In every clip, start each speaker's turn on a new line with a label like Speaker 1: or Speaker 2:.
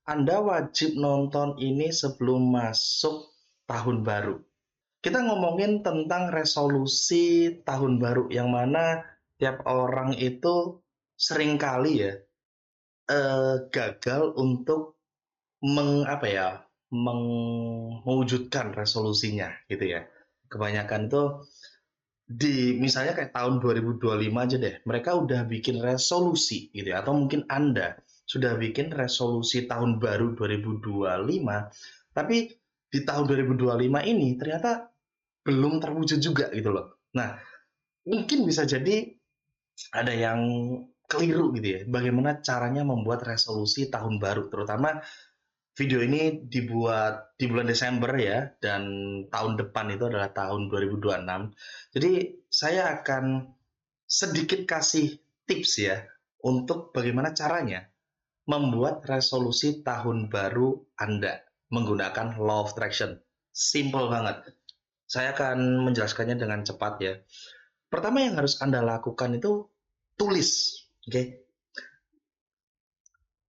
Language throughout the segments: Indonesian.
Speaker 1: Anda wajib nonton ini sebelum masuk tahun baru. Kita ngomongin tentang resolusi tahun baru yang mana tiap orang itu seringkali ya gagal untuk apa ya mewujudkan resolusinya gitu ya. Kebanyakan itu misalnya kayak tahun 2025 aja deh, mereka udah bikin resolusi gitu ya, atau mungkin Anda sudah bikin resolusi tahun baru 2025, tapi di tahun 2025 ini ternyata belum terwujud juga gitu loh. Nah, mungkin bisa jadi ada yang keliru gitu ya, bagaimana caranya membuat resolusi tahun baru, terutama video ini dibuat di bulan Desember ya, dan tahun depan itu adalah tahun 2026. Jadi saya akan sedikit kasih tips ya untuk bagaimana caranya membuat resolusi tahun baru Anda menggunakan Law of Attraction. Simple banget. Saya akan menjelaskannya dengan cepat ya. Pertama yang harus Anda lakukan itu tulis. Oke. Okay?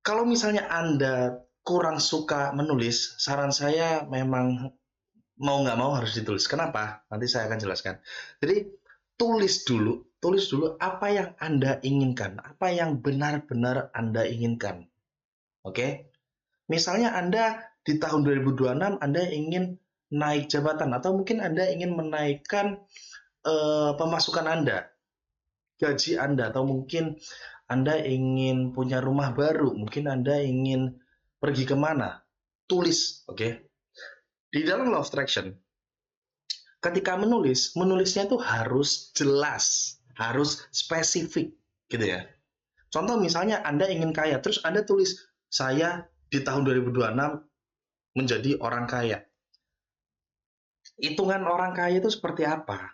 Speaker 1: Kalau misalnya Anda kurang suka menulis, saran saya memang mau nggak mau harus ditulis. Kenapa? Nanti saya akan jelaskan. Jadi tulis dulu apa yang Anda inginkan, apa yang benar-benar Anda inginkan. Oke? Misalnya Anda di tahun 2026 Anda ingin naik jabatan atau mungkin Anda ingin menaikkan pemasukan Anda, gaji Anda, atau mungkin Anda ingin punya rumah baru, mungkin Anda ingin pergi kemana, tulis, oke? Di dalam Law of Attraction, ketika menulisnya itu harus jelas, harus spesifik, gitu ya. Contoh misalnya Anda ingin kaya, terus Anda tulis, saya di tahun 2026 menjadi orang kaya. Hitungan orang kaya itu seperti apa,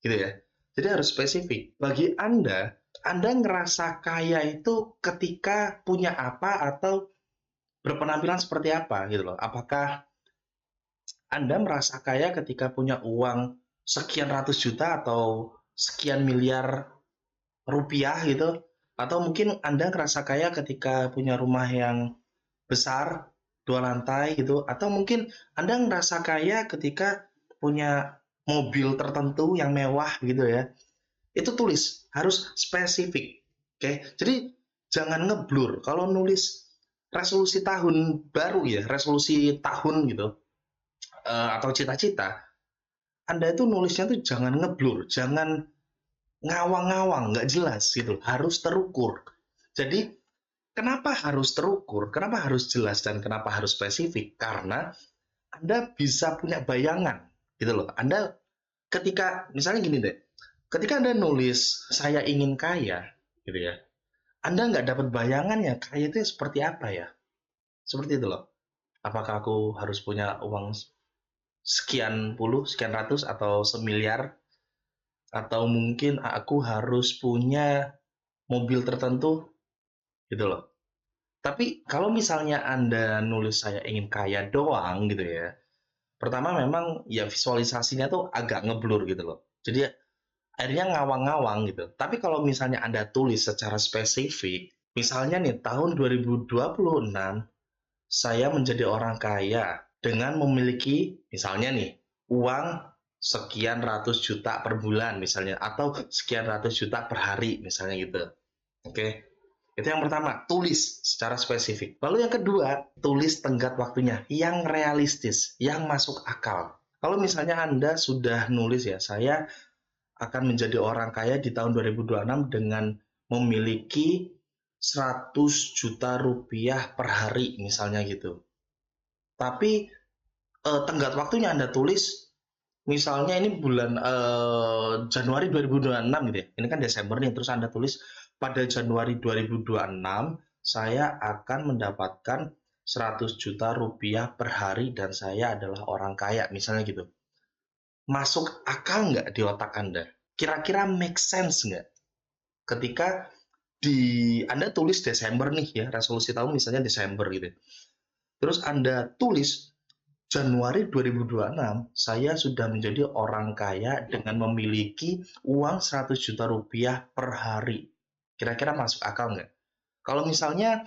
Speaker 1: gitu ya. Jadi harus spesifik. Bagi Anda ngerasa kaya itu ketika punya apa atau berpenampilan seperti apa gitu loh. Apakah Anda merasa kaya ketika punya uang sekian ratus juta atau sekian miliar rupiah gitu? Atau mungkin Anda ngerasa kaya ketika punya rumah yang besar, 2 lantai gitu? Atau mungkin Anda ngerasa kaya ketika punya mobil tertentu yang mewah gitu ya? Itu tulis, harus spesifik. Oke, jadi jangan ngeblur. Kalau nulis resolusi tahun baru ya, resolusi tahun gitu, atau cita-cita, Anda itu nulisnya tuh jangan ngeblur, jangan ngawang-ngawang, nggak jelas gitu, harus terukur. Jadi kenapa harus terukur, kenapa harus jelas, dan kenapa harus spesifik? Karena Anda bisa punya bayangan gitu loh. Anda ketika misalnya gini deh, ketika Anda nulis saya ingin kaya gitu ya, Anda nggak dapat bayangannya kaya itu seperti apa ya, seperti itu loh. Apakah aku harus punya uang sekian puluh, sekian ratus, atau semiliar, atau mungkin aku harus punya mobil tertentu gitu loh. Tapi kalau misalnya Anda nulis saya ingin kaya doang gitu ya, pertama memang ya visualisasinya tuh agak ngeblur gitu loh. Jadi akhirnya ngawang-ngawang gitu. Tapi kalau misalnya Anda tulis secara spesifik, misalnya nih tahun 2026 saya menjadi orang kaya dengan memiliki misalnya nih uang sekian ratus juta per bulan misalnya, atau sekian ratus juta per hari misalnya gitu. Oke. Itu yang pertama, tulis secara spesifik. Lalu yang kedua, tulis tenggat waktunya yang realistis, yang masuk akal. Kalau misalnya Anda sudah nulis ya, saya akan menjadi orang kaya di tahun 2026 dengan memiliki 100 juta rupiah per hari misalnya gitu. Tapi tenggat waktunya Anda tulis misalnya ini bulan Januari 2026 gitu ya. Ini kan Desember nih, terus Anda tulis pada Januari 2026 saya akan mendapatkan 100 juta rupiah per hari dan saya adalah orang kaya misalnya gitu. Masuk akal nggak di otak Anda? Kira-kira make sense nggak? Ketika Anda tulis Desember nih ya, resolusi tahun misalnya Desember gitu. Terus Anda tulis Januari 2026, saya sudah menjadi orang kaya dengan memiliki uang 100 juta rupiah per hari. Kira-kira masuk akal nggak? Kalau misalnya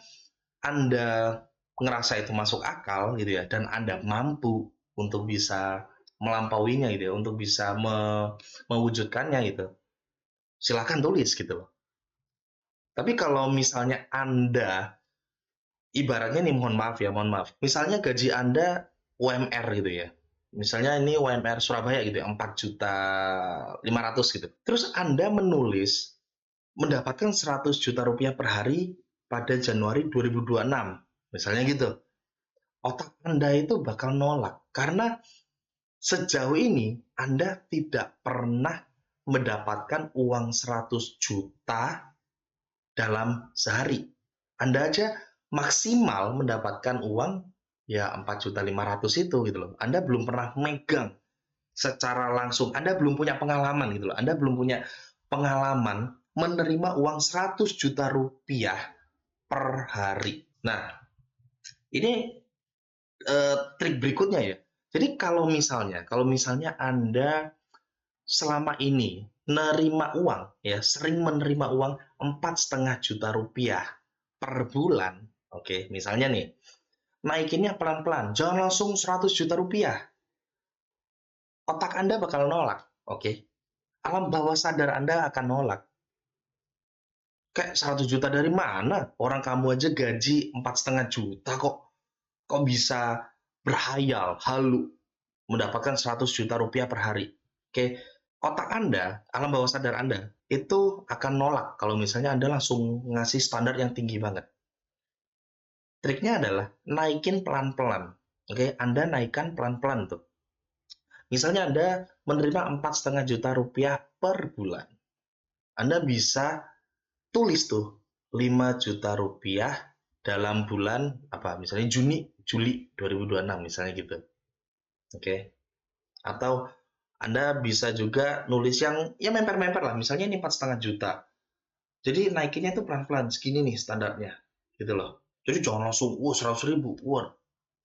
Speaker 1: Anda ngerasa itu masuk akal gitu ya, dan Anda mampu untuk bisa melampauinya gitu ya, untuk bisa mewujudkannya gitu, silakan tulis gitu loh. Tapi kalau misalnya Anda, ibaratnya nih, mohon maaf, misalnya gaji Anda UMR gitu ya, misalnya ini UMR Surabaya gitu ya, 4.500.000 gitu. Terus Anda menulis mendapatkan 100 juta rupiah per hari pada Januari 2026, misalnya gitu. Otak Anda itu bakal nolak karena sejauh ini Anda tidak pernah mendapatkan uang 100 juta dalam sehari. Anda aja maksimal mendapatkan uang ya 4.500.000 itu gitu loh. Anda belum pernah megang secara langsung. Anda belum punya pengalaman gitu loh. Anda belum punya pengalaman menerima uang 100 juta rupiah per hari. Nah, ini trik berikutnya ya. Jadi kalau misalnya Anda selama ini menerima uang ya, sering menerima uang 4,5 juta rupiah per bulan, oke, misalnya nih, naikinnya pelan-pelan, jangan langsung 100 juta rupiah. Otak Anda bakal nolak, oke. Alam bawah sadar Anda akan nolak. Kayak 100 juta dari mana? Orang kamu aja gaji 4,5 juta kok. Kok bisa berhayal, halu, mendapatkan 100 juta rupiah per hari. Oke, otak Anda, alam bawah sadar Anda, itu akan nolak kalau misalnya Anda langsung ngasih standar yang tinggi banget. Triknya adalah naikin pelan-pelan. Oke, Anda naikkan pelan-pelan tuh. Misalnya Anda menerima 4,5 juta rupiah per bulan. Anda bisa tulis tuh 5 juta rupiah dalam bulan apa? Misalnya Juli 2026 misalnya gitu. Oke. Atau Anda bisa juga nulis yang ya memper-memper lah. Misalnya ini 4,5 juta. Jadi naikinnya tuh pelan-pelan. Segini nih standarnya. Gitu loh. Jadi jangan langsung, 100.000. Wah,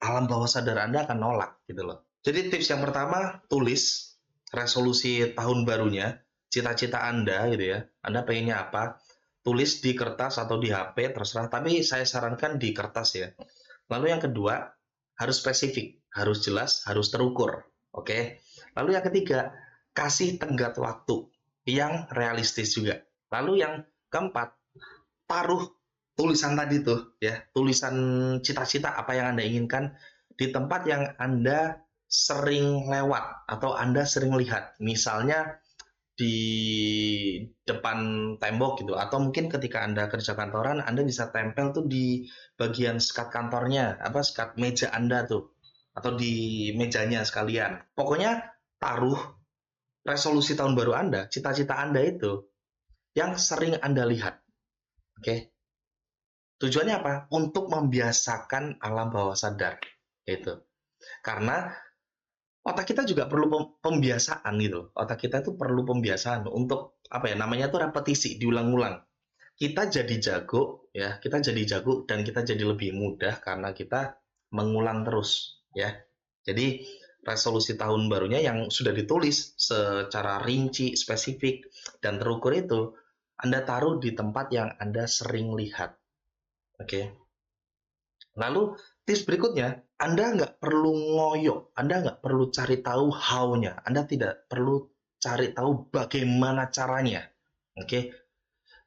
Speaker 1: alam bawah sadar Anda akan nolak. Gitu loh. Jadi tips yang pertama, tulis resolusi tahun barunya. Cita-cita Anda gitu ya. Anda pengennya apa? Tulis di kertas atau di HP, terserah. Tapi saya sarankan di kertas ya. Lalu yang kedua, harus spesifik. Harus jelas, harus terukur. Oke. Lalu yang ketiga, kasih tenggat waktu yang realistis juga. Lalu yang keempat, taruh tulisan tadi tuh ya, tulisan cita-cita apa yang Anda inginkan di tempat yang Anda sering lewat atau Anda sering lihat. Misalnya di depan tembok gitu, atau mungkin ketika Anda kerja kantoran, Anda bisa tempel tuh di bagian sekat kantornya, apa sekat meja Anda tuh, atau di mejanya sekalian. Pokoknya taruh resolusi tahun baru Anda, cita-cita Anda itu yang sering Anda lihat. Oke. Tujuannya apa? Untuk membiasakan alam bawah sadar. Itu. Karena otak kita juga perlu pembiasaan gitu. Otak kita itu perlu pembiasaan untuk apa ya? Namanya tuh repetisi, diulang-ulang. Kita jadi jago ya, kita jadi jago dan kita jadi lebih mudah karena kita mengulang terus ya. Jadi resolusi tahun barunya yang sudah ditulis secara rinci, spesifik dan terukur itu Anda taruh di tempat yang Anda sering lihat. Oke. Lalu tips berikutnya, Anda nggak perlu ngoyo, Anda nggak perlu cari tahu how-nya, Anda tidak perlu cari tahu bagaimana caranya. Oke.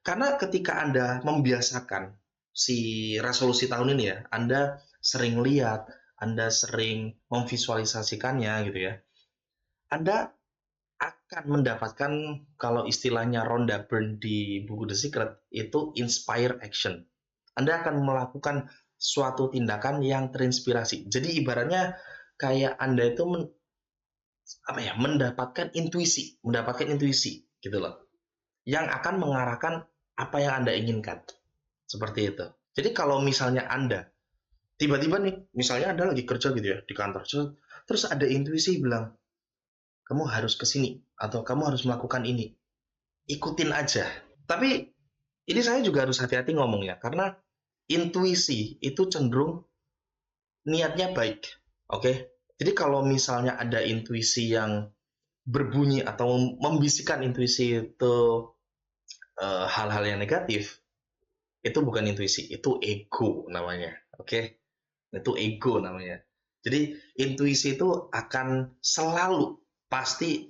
Speaker 1: Karena ketika Anda membiasakan si resolusi tahun ini ya, Anda sering lihat, Anda sering memvisualisasikannya gitu ya, Anda akan mendapatkan, kalau istilahnya Rhonda Byrne di buku The Secret, itu inspire action. Anda akan melakukan suatu tindakan yang terinspirasi. Jadi ibaratnya kayak Anda itu mendapatkan intuisi gitu loh, yang akan mengarahkan apa yang Anda inginkan. Seperti itu. Jadi kalau misalnya Anda tiba-tiba nih, misalnya Anda lagi kerja gitu ya di kantor, terus ada intuisi bilang, kamu harus ke sini atau kamu harus melakukan ini. Ikutin aja. Tapi ini saya juga harus hati-hati ngomongnya karena intuisi itu cenderung niatnya baik. Oke? Jadi kalau misalnya ada intuisi yang berbunyi atau membisikkan intuisi itu hal-hal yang negatif, itu bukan intuisi, itu ego namanya. Oke? Itu ego namanya. Jadi intuisi itu akan selalu pasti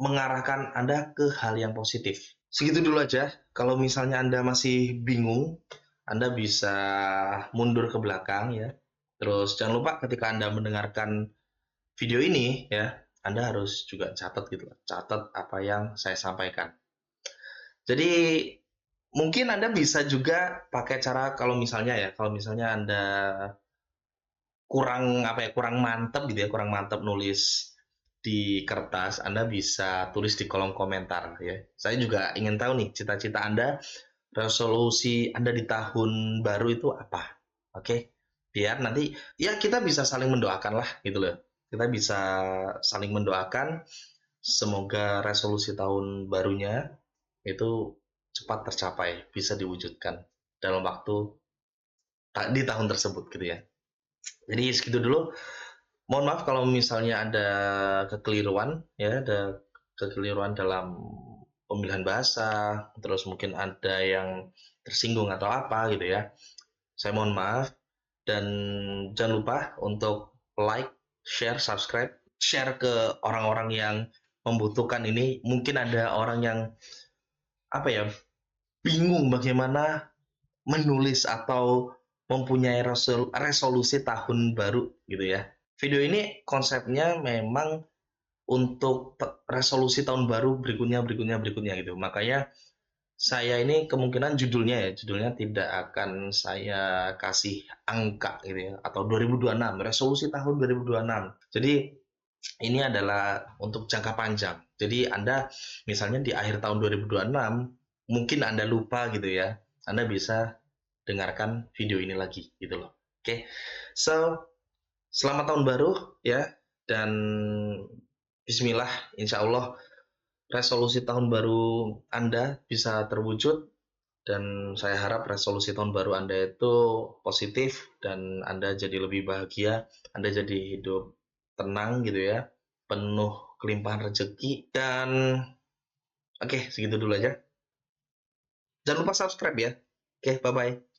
Speaker 1: mengarahkan Anda ke hal yang positif. Segitu dulu aja. Kalau misalnya Anda masih bingung, Anda bisa mundur ke belakang ya. Terus jangan lupa ketika Anda mendengarkan video ini ya, Anda harus juga catat gitu loh. Catat apa yang saya sampaikan. Jadi mungkin Anda bisa juga pakai cara kalau misalnya Anda kurang apa ya, kurang mantep gitu ya, kurang mantep nulis di kertas, Anda bisa tulis di kolom komentar ya. Saya juga ingin tahu nih cita-cita Anda, resolusi Anda di tahun baru itu apa? Oke. Biar nanti ya kita bisa saling mendoakan lah gitu loh. Kita bisa saling mendoakan semoga resolusi tahun barunya itu cepat tercapai, bisa diwujudkan dalam waktu di tahun tersebut gitu ya. Jadi segitu dulu. Mohon maaf kalau misalnya ada kekeliruan ya, ada kekeliruan dalam pemilihan bahasa, terus mungkin ada yang tersinggung atau apa gitu ya. Saya mohon maaf dan jangan lupa untuk like, share, subscribe, share ke orang-orang yang membutuhkan ini. Mungkin ada orang yang apa ya, bingung bagaimana menulis atau mempunyai resolusi tahun baru gitu ya. Video ini konsepnya memang untuk resolusi tahun baru berikutnya gitu. Makanya saya ini kemungkinan judulnya tidak akan saya kasih angka gitu ya, atau 2026, resolusi tahun 2026. Jadi ini adalah untuk jangka panjang. Jadi Anda misalnya di akhir tahun 2026 mungkin Anda lupa gitu ya. Anda bisa dengarkan video ini lagi gitu loh. Oke. So, selamat tahun baru ya, dan bismillah, insya Allah resolusi tahun baru Anda bisa terwujud, dan saya harap resolusi tahun baru Anda itu positif dan Anda jadi lebih bahagia, Anda jadi hidup tenang gitu ya, penuh kelimpahan rezeki, dan oke, segitu dulu aja. Jangan lupa subscribe ya. Oke, bye-bye.